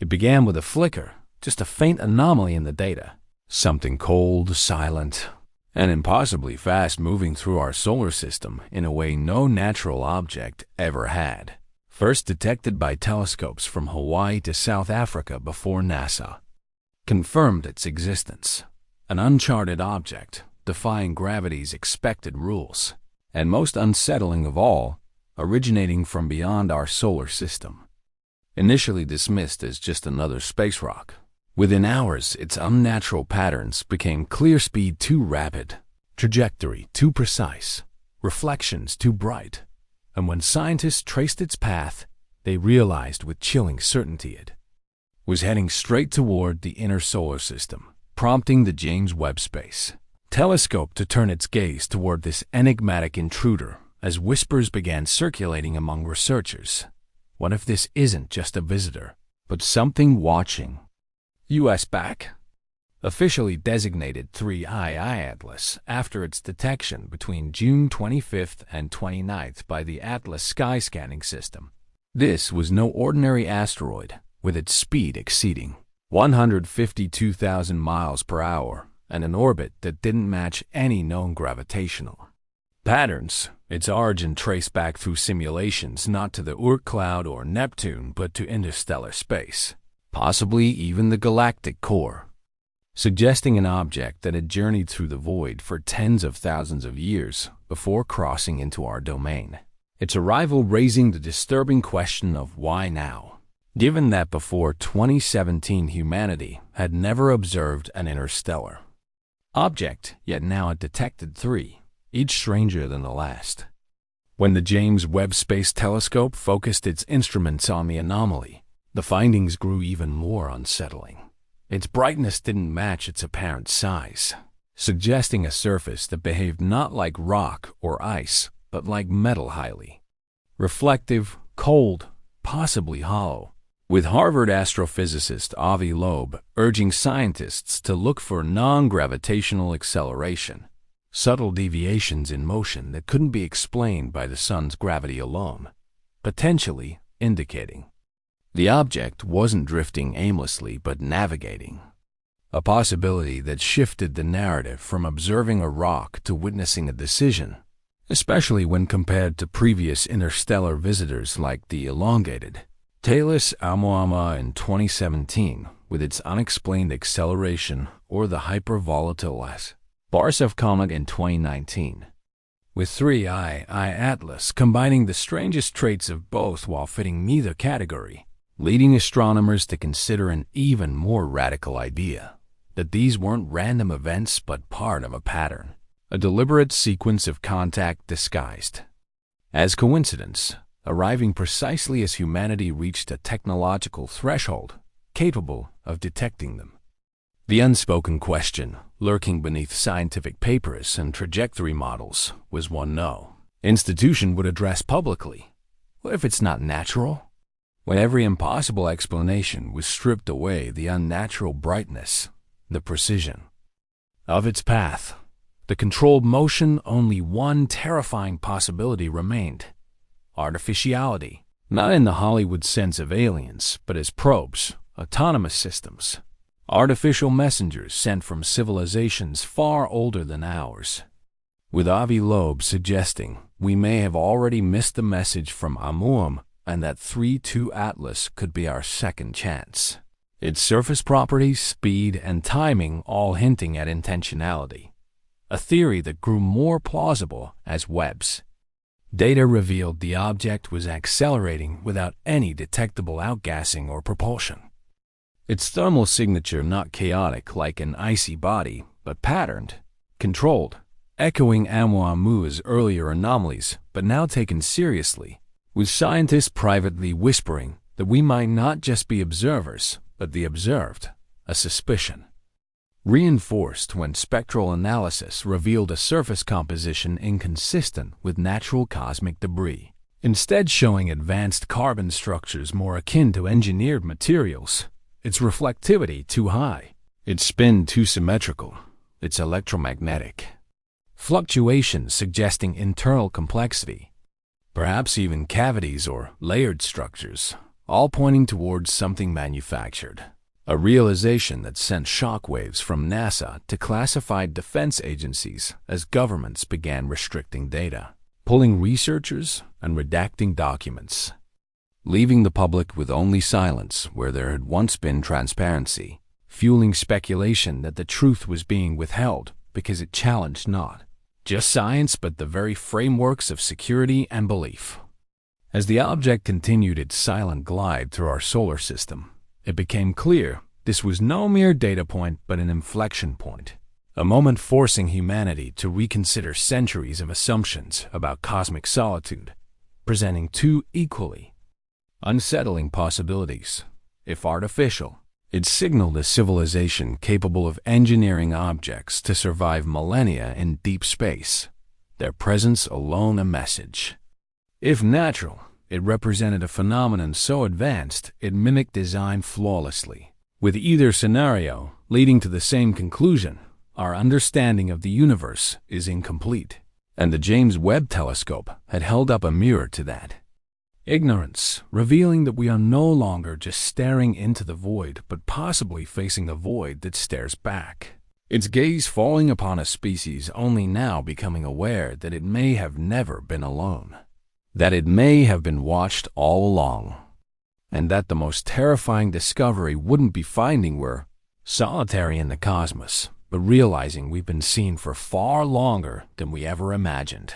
It began with a flicker, just a faint anomaly in the data. Something cold, silent, and impossibly fast moving through our solar system in a way no natural object ever had. First detected by telescopes from Hawaii to South Africa before NASA confirmed its existence. An uncharted object, defying gravity's expected rules, and most unsettling of all, originating from beyond our solar system. Initially dismissed as just another space rock, within hours its unnatural patterns became clear speed too rapid, trajectory too precise, reflections too bright, and when scientists traced its path, they realized with chilling certainty it was heading straight toward the inner solar system, prompting the James Webb Space Telescope to turn its gaze toward this enigmatic intruder as whispers began circulating among researchers. What if this isn't just a visitor, but something watching? U.S. back. Officially designated 3I Atlas after its detection between June 25th and 29th by the Atlas Sky Scanning System. This was no ordinary asteroid, with its speed exceeding 152,000 miles per hour and an orbit that didn't match any known gravitational patterns. Its origin traced back through simulations not to the Oort cloud or Neptune but to interstellar space, possibly even the galactic core, suggesting an object that had journeyed through the void for tens of thousands of years before crossing into our domain. Its arrival raising the disturbing question of why now, given that before 2017 humanity had never observed an interstellar object, yet now it detected three, each stranger than the last. When the James Webb Space Telescope focused its instruments on the anomaly, the findings grew even more unsettling. Its brightness didn't match its apparent size, suggesting a surface that behaved not like rock or ice, but like metal, highly reflective, cold, possibly hollow, with Harvard astrophysicist Avi Loeb urging scientists to look for non-gravitational acceleration, subtle deviations in motion that couldn't be explained by the sun's gravity alone, potentially indicating the object wasn't drifting aimlessly but navigating, a possibility that shifted the narrative from observing a rock to witnessing a decision, especially when compared to previous interstellar visitors like the elongated Thales Oumuamua in 2017 with its unexplained acceleration, or the hypervolatile Borisov comet in 2019. With 3I Atlas combining the strangest traits of both while fitting neither category, leading astronomers to consider an even more radical idea, that these weren't random events but part of a pattern, a deliberate sequence of contact disguised as coincidence, arriving precisely as humanity reached a technological threshold capable of detecting them. The unspoken question, lurking beneath scientific papers and trajectory models, was one no institution would address publicly. What if it's not natural? When every impossible explanation was stripped away, the unnatural brightness, the precision of its path, the controlled motion, only one terrifying possibility remained: artificiality, not in the Hollywood sense of aliens, but as probes, autonomous systems, artificial messengers sent from civilizations far older than ours. With Avi Loeb suggesting we may have already missed the message from Oumuamua and that 3-2 Atlas could be our second chance. Its surface properties, speed, and timing all hinting at intentionality, a theory that grew more plausible as Webb's data revealed the object was accelerating without any detectable outgassing or propulsion. Its thermal signature not chaotic like an icy body, but patterned, controlled, echoing Oumuamua's earlier anomalies, but now taken seriously, with scientists privately whispering that we might not just be observers, but the observed, a suspicion reinforced when spectral analysis revealed a surface composition inconsistent with natural cosmic debris, instead showing advanced carbon structures more akin to engineered materials, its reflectivity too high, its spin too symmetrical, its electromagnetic fluctuations suggesting internal complexity, perhaps even cavities or layered structures, all pointing towards something manufactured. A realization that sent shockwaves from NASA to classified defense agencies as governments began restricting data, pulling researchers and redacting documents, leaving the public with only silence where there had once been transparency, fueling speculation that the truth was being withheld because it challenged not just science but the very frameworks of security and belief. As the object continued its silent glide through our solar system, it became clear this was no mere data point but an inflection point, a moment forcing humanity to reconsider centuries of assumptions about cosmic solitude, presenting two equally unsettling possibilities. If artificial, it signaled a civilization capable of engineering objects to survive millennia in deep space, their presence alone a message. If natural, it represented a phenomenon so advanced it mimicked design flawlessly. With either scenario leading to the same conclusion, our understanding of the universe is incomplete, and the James Webb telescope had held up a mirror to that. Ignorance, revealing that we are no longer just staring into the void, but possibly facing the void that stares back. Its gaze falling upon a species only now becoming aware that it may have never been alone, that it may have been watched all along, and that the most terrifying discovery wouldn't be finding we're solitary in the cosmos, but realizing we've been seen for far longer than we ever imagined.